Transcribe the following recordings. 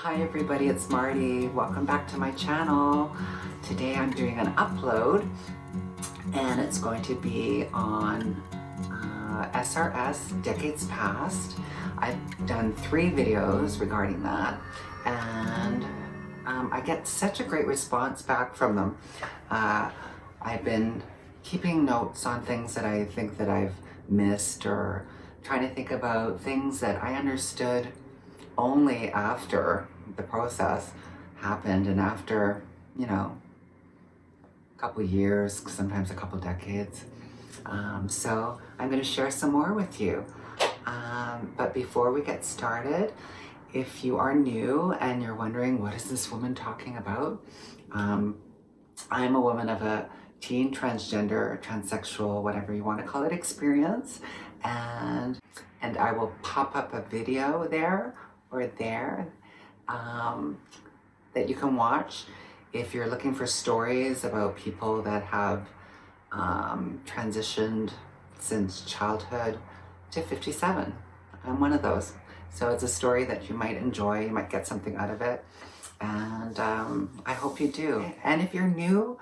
Hi everybody, it's Mardi. Welcome back to my channel. Today I'm doing an upload and it's going to be on SRS Decades Past. I've done 3 videos regarding that and I get such a great response back from them. I've been keeping notes on things that I think that I've missed, or trying to think about things that I understood only after the process happened and after, you know, a couple years, sometimes a couple decades. So I'm going to share some more with you. But before we get started, if you are new and you're wondering, what is this woman talking about? I'm a woman of a teen transgender, transsexual, whatever you want to call it, experience. And I will pop up a video there or there that you can watch if you're looking for stories about people that have transitioned since childhood to 57. I'm one of those. So it's a story that you might enjoy, you might get something out of it, and I hope you do. And if you're new,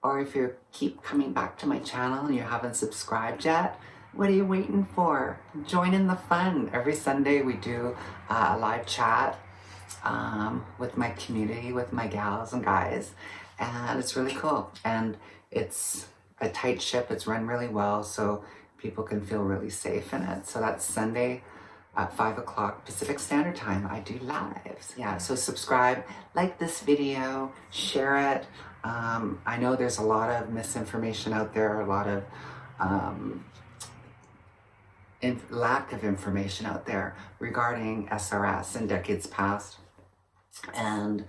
or if you keep coming back to my channel and you haven't subscribed yet, what are you waiting for? Join in the fun. Every Sunday we do a live chat with my community, with my gals and guys, and it's really cool. And it's a tight ship, it's run really well, so people can feel really safe in it. So that's Sunday at 5 o'clock Pacific Standard Time. I do lives. Yeah, so subscribe, like this video, share it. I know there's a lot of misinformation out there, a lot of lack of information out there regarding SRS and Decades Past. And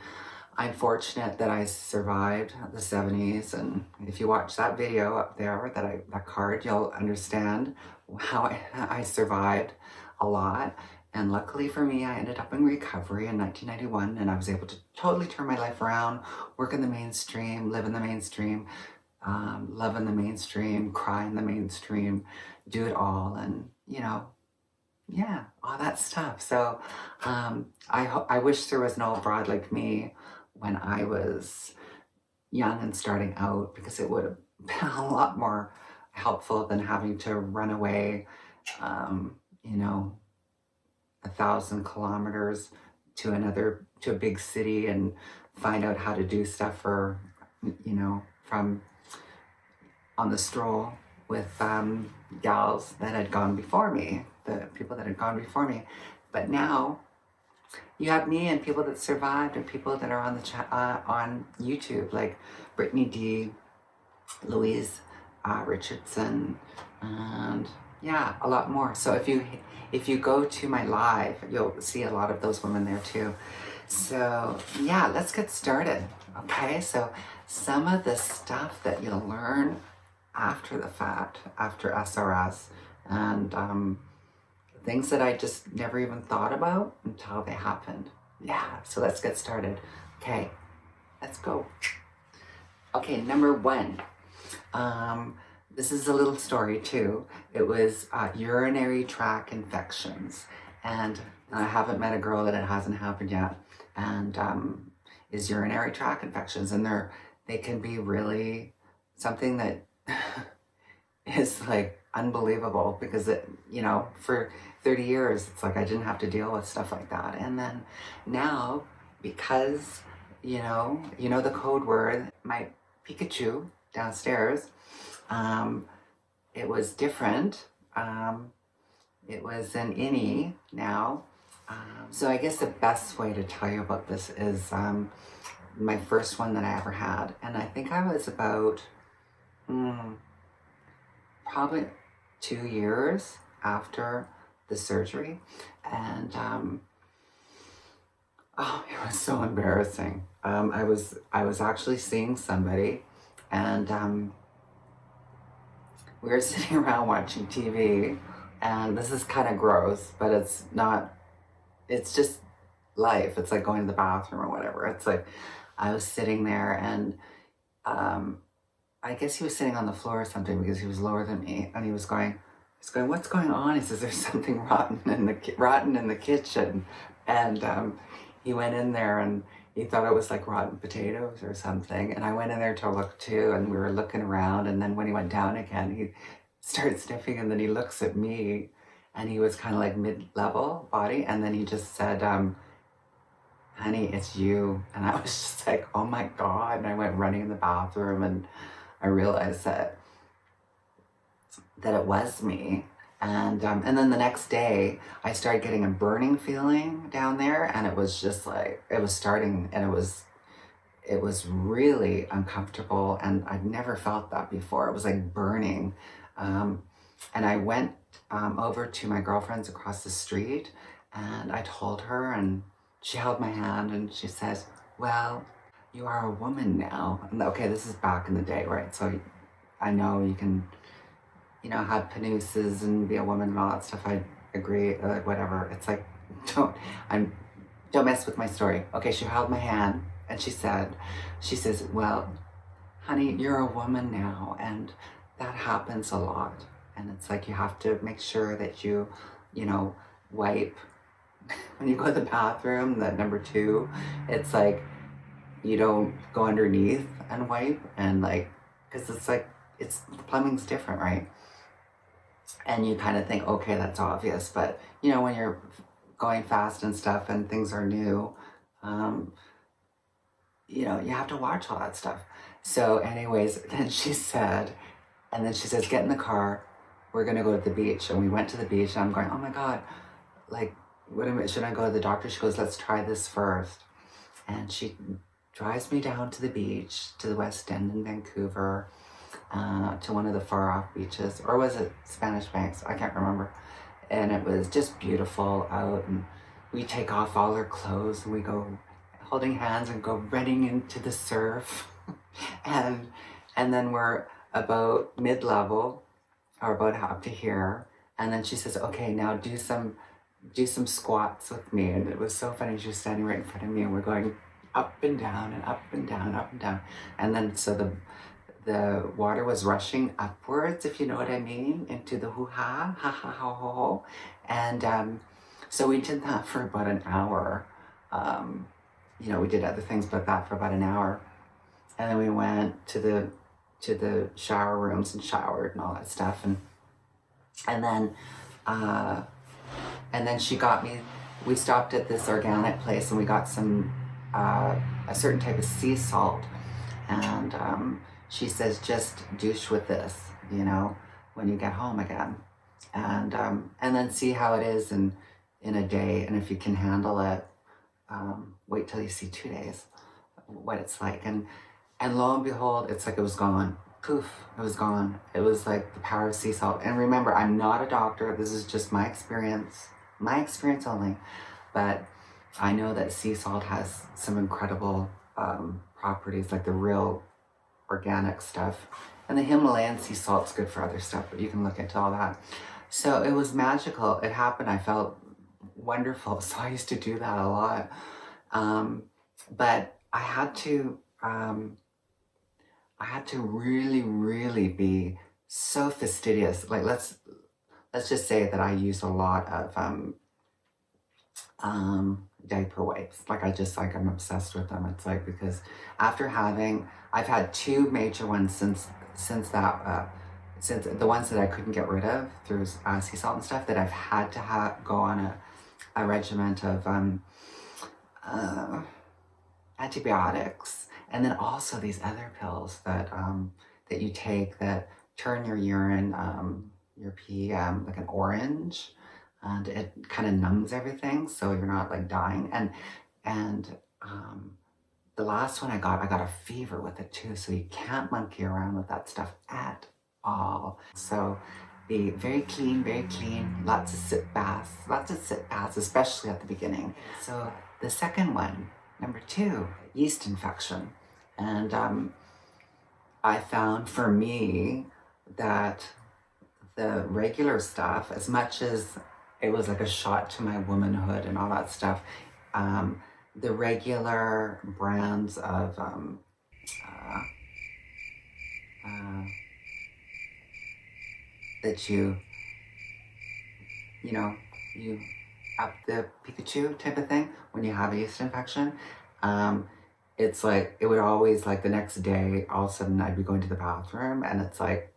I'm fortunate that I survived the 70s, and if you watch that video up there, that card, you'll understand how I survived a lot. And luckily for me, I ended up in recovery in 1991, and I was able to totally turn my life around, work in the mainstream, live in the mainstream, love in the mainstream, cry in the mainstream, do it all, and you know, yeah, all that stuff. So I wish there was an old broad like me when I was young and starting out, because it would have been a lot more helpful than having to run away, you know, 1,000 kilometers to a big city and find out how to do stuff for, you know, from on the stroll with gals that had gone before me, the people that had gone before me. But now you have me and people that survived, and people that are on the on YouTube, like Brittany D, Louise Richardson, and yeah, a lot more. So if you go to my live, you'll see a lot of those women there too. So yeah, let's get started. Okay, so some of the stuff that you'll learn after the fact, after SRS, and things that I just never even thought about until they happened. Yeah, so let's get started. Okay, let's go. Okay, number 1. This is a little story too. It was urinary tract infections, and I haven't met a girl that it hasn't happened yet, and is urinary tract infections, and they can be really something that is like unbelievable, because it, you know, for 30 years it's like I didn't have to deal with stuff like that, and then now, because you know the code word, my Pikachu downstairs, it was different. It was an innie now. So I guess the best way to tell you about this is my first one that I ever had, and I think I was about probably 2 years after the surgery, and oh, it was so embarrassing. I was actually seeing somebody, and we were sitting around watching TV, and this is kind of gross, but it's not, it's just life. It's like going to the bathroom or whatever. It's like I was sitting there, and I guess he was sitting on the floor or something, because he was lower than me, and he was going, what's going on? He says, there's something rotten in the kitchen. And he went in there and he thought it was like rotten potatoes or something. And I went in there to look too, and we were looking around. And then when he went down again, he started sniffing, and then he looks at me, and he was kind of like mid-level body. And then he just said, honey, it's you. And I was just like, oh my God. And I went running in the bathroom, and I realized that it was me. And then the next day I started getting a burning feeling down there, and it was just like, it was starting, and it was really uncomfortable, and I'd never felt that before. It was like burning. And I went over to my girlfriend's across the street, and I told her, and she held my hand, and she says, well, you are a woman now. And okay, this is back in the day, right? So I know you can, have penises and be a woman and all that stuff. I agree, whatever. It's like, don't mess with my story. Okay, she held my hand, and she says, well, honey, you're a woman now, and that happens a lot. And it's like, you have to make sure that you wipe when you go to the bathroom, that number 2, it's like, you don't go underneath and wipe, and like, because it's like, the plumbing's different, right? And you kind of think, okay, that's obvious, but when you're going fast and stuff and things are new, you have to watch all that stuff. So anyways, then she says, get in the car, we're gonna go to the beach. And we went to the beach, and I'm going, oh my God, like, should I go to the doctor? She goes, let's try this first. And she drives me down to the beach, to the West End in Vancouver, to one of the far off beaches, or was it Spanish Banks? I can't remember. And it was just beautiful out, and we take off all our clothes, and we go holding hands and go running into the surf. and then we're about mid-level, or about up to here. And then she says, okay, now do some squats with me. And it was so funny. She was standing right in front of me, and we're going up and down and up and down, up and down. And then so the water was rushing upwards, if you know what I mean, into the hoo-ha, ha-ha, ho-ho. And so we did that for about an hour. We did other things but that for about an hour. And then we went to the shower rooms and showered and all that stuff. And then she got me, we stopped at this organic place, and we got some, a certain type of sea salt. And she says, just douche with this, when you get home again. And then see how it is in a day. And if you can handle it, wait till you see 2 days, what it's like. And lo and behold, it's like it was gone. Poof, it was gone. It was like the power of sea salt. And remember, I'm not a doctor. This is just my experience only. But I know that sea salt has some incredible properties, like the real organic stuff. And the Himalayan sea salt's good for other stuff, but you can look into all that. So it was magical. It happened. I felt wonderful. So I used to do that a lot. But I had to really, really be so fastidious. Like, let's just say that I use a lot of diaper wipes. I'm obsessed with them. It's like, because I've had 2 major ones since the ones that I couldn't get rid of through sea salt and stuff, that I've had to go on a regiment of antibiotics, and then also these other pills that you take that turn your urine, your pee, like an orange, and it kind of numbs everything, so you're not like dying. And the last one I got a fever with it too, so you can't monkey around with that stuff at all. So be very clean, lots of sit baths, especially at the beginning. So the second one, number 2, yeast infection. And I found for me that the regular stuff, as much as it was like a shot to my womanhood and all that stuff, the regular brands of that you up the Pikachu type of thing when you have a yeast infection. It's like, it would always, like the next day, all of a sudden I'd be going to the bathroom and it's like,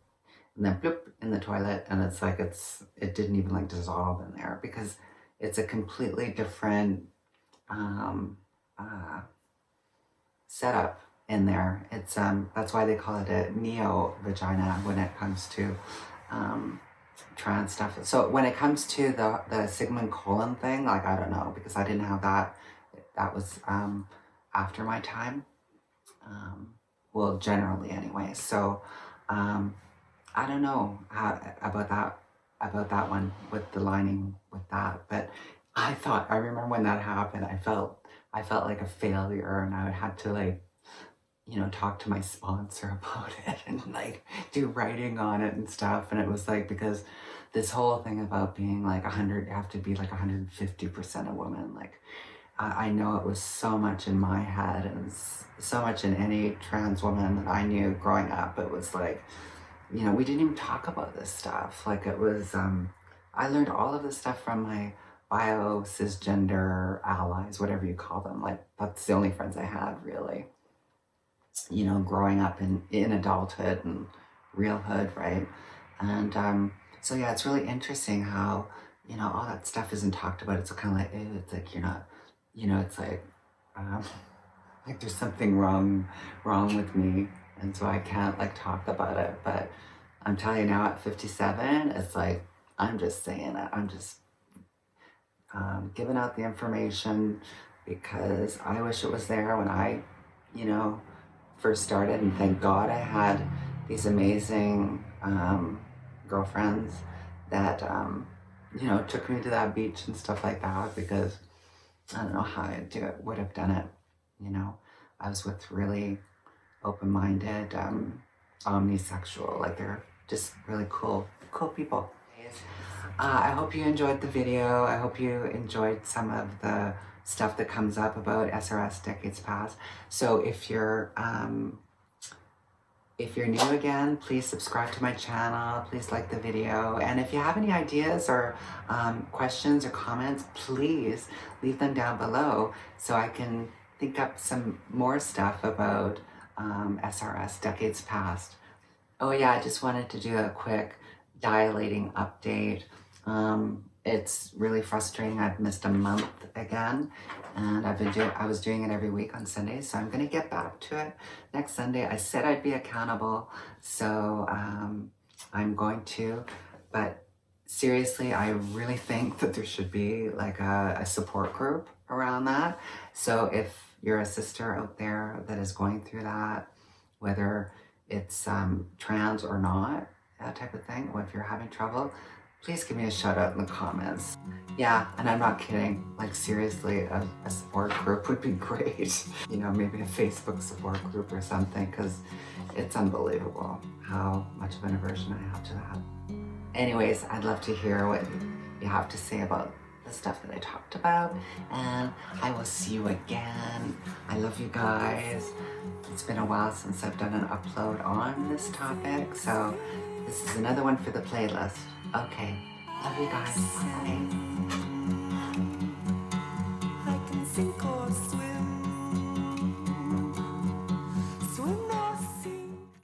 and then bloop in the toilet, and it's like, it didn't even like dissolve in there because it's a completely different setup in there. It's that's why they call it a neo vagina when it comes to trans stuff. So when it comes to the Sigmund colon thing, like, I don't know, because I didn't have that. That was after my time. Well, generally anyway. So I don't know about that one with the lining with that, but I remember when that happened, I felt like a failure, and I had to, like, you know, talk to my sponsor about it and like do writing on it and stuff. And it was like, because this whole thing about being like 100, you have to be like 150% a woman. Like, I know it was so much in my head, and so much in any trans woman that I knew growing up. It was like, you know, we didn't even talk about this stuff. Like, it was, I learned all of this stuff from my bio cisgender allies, whatever you call them. Like, that's the only friends I had, really, you know, growing up in adulthood and real hood, right? And so yeah, it's really interesting how, you know, all that stuff isn't talked about. It's kind of like, ew, it's like, you're not, you know, it's like there's something wrong with me, and so I can't like talk about it. But I'm telling you now, at 57, it's like, I'm just saying it. I'm just giving out the information because I wish it was there when I, you know, first started. And thank God I had these amazing girlfriends that, you know, took me to that beach and stuff like that, because I don't know how I would have done it. You know, I was with really open-minded, omnisexual, like, they're just really cool people. I hope you enjoyed the video. I hope you enjoyed some of the stuff that comes up about SRS decades past. So if you're new again, please subscribe to my channel, please like the video, and if you have any ideas or questions or comments, please leave them down below so I can think up some more stuff about SRS decades past. Oh yeah, I just wanted to do a quick dilating update. It's really frustrating. I've missed a month again, and I was doing it every week on Sundays, so I'm gonna get back to it next Sunday. I said I'd be accountable, so I'm going to, but seriously, I really think that there should be like a support group around that. So if you're a sister out there that is going through that, whether it's trans or not, that type of thing, or if you're having trouble, please give me a shout out in the comments. Yeah, and I'm not kidding, like, seriously, a support group would be great. You know, maybe a Facebook support group or something, because it's unbelievable how much of an aversion I have to that. Anyways, I'd love to hear what you have to say about the stuff that I talked about, and I will see you again. I love you guys. It's been a while since I've done an upload on this topic, so this is another one for the playlist. Okay, love you guys. Bye.